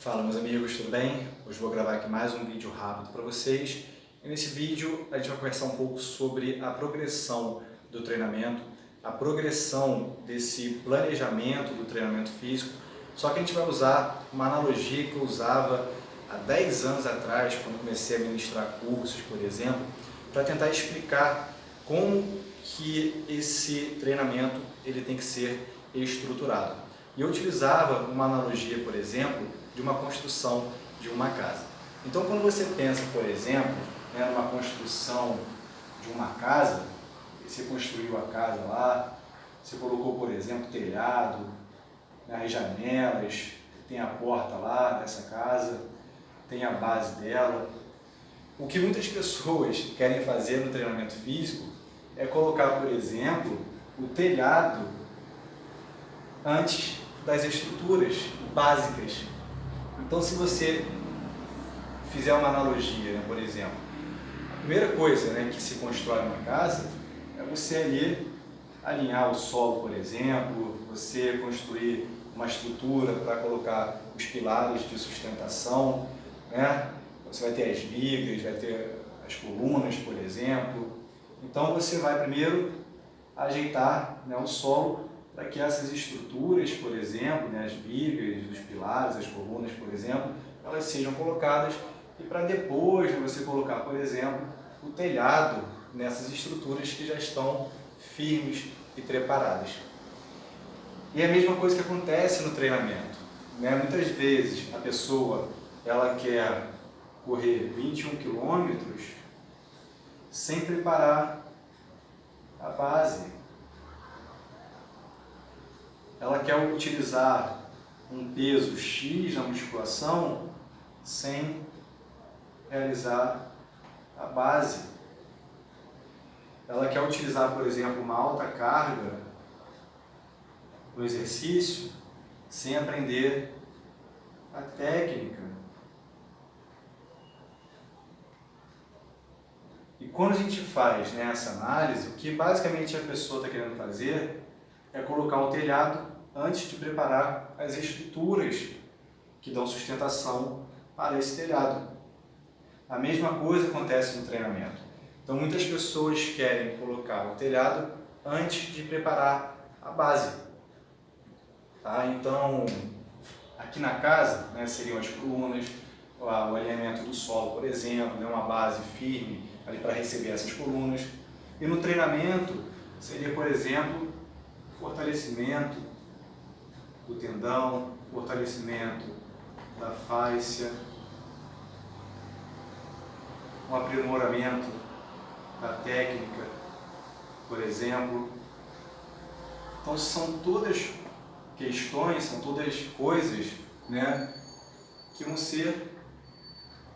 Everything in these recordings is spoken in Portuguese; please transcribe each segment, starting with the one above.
Fala meus amigos, tudo bem? Hoje vou gravar aqui mais um vídeo rápido para vocês. E nesse vídeo a gente vai conversar um pouco sobre a progressão do treinamento, a progressão desse planejamento do treinamento físico. Só que a gente vai usar uma analogia que eu usava há 10 anos atrás, quando comecei a ministrar cursos, por exemplo, para tentar explicar como que esse treinamento ele tem que ser estruturado. E eu utilizava uma analogia, por exemplo, de uma construção de uma casa. Então, quando você pensa, por exemplo, numa construção de uma casa, você construiu a casa lá, você colocou, por exemplo, telhado, as janelas, tem a porta lá dessa casa, tem a base dela. O que muitas pessoas querem fazer no treinamento físico é colocar, por exemplo, o telhado antes das estruturas básicas. Então, se você fizer uma analogia, por exemplo, a primeira coisa que se constrói uma casa é você ali alinhar o solo, por exemplo, você construir uma estrutura para colocar os pilares de sustentação, Você vai ter as vigas, vai ter as colunas, por exemplo. Então, você vai primeiro ajeitar o solo para que essas estruturas, por exemplo, as vigas, os pilares, as colunas, por exemplo, elas sejam colocadas e para depois você colocar, por exemplo, o telhado nessas estruturas que já estão firmes e preparadas. E é a mesma coisa que acontece no treinamento. Muitas vezes a pessoa ela quer correr 21 quilômetros sem preparar a base. Ela quer utilizar um peso X na musculação sem realizar a base. Ela quer utilizar, por exemplo, uma alta carga no exercício sem aprender a técnica. E quando a gente faz essa análise, o que basicamente a pessoa está querendo fazer é colocar o telhado antes de preparar as estruturas que dão sustentação para esse telhado. A mesma coisa acontece no treinamento. Então, muitas pessoas querem colocar o telhado antes de preparar a base. Então, aqui na casa, seriam as colunas, o alinhamento do solo, por exemplo, uma base firme ali para receber essas colunas. E no treinamento seria, por exemplo, fortalecimento do tendão, fortalecimento da fáscia, um aprimoramento da técnica, por exemplo. Então são todas questões, são todas coisas que vão ser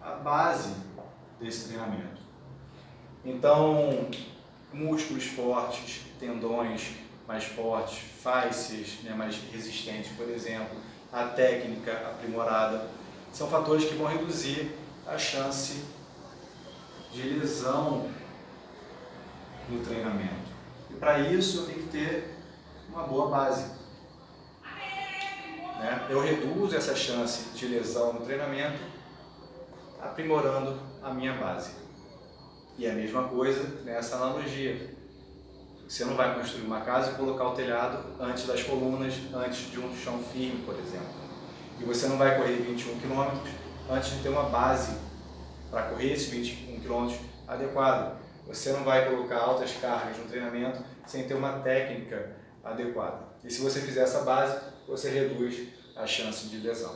a base desse treinamento. Então, músculos fortes, tendões mais fortes, fáscias mais resistentes, por exemplo, a técnica aprimorada, são fatores que vão reduzir a chance de lesão no treinamento. E para isso eu tenho que ter uma boa base. Eu reduzo essa chance de lesão no treinamento aprimorando a minha base. E a mesma coisa nessa analogia. Você não vai construir uma casa e colocar o telhado antes das colunas, antes de um chão firme, por exemplo. E você não vai correr 21 km antes de ter uma base para correr esses 21 km adequado. Você não vai colocar altas cargas no treinamento sem ter uma técnica adequada. E se você fizer essa base, você reduz a chance de lesão.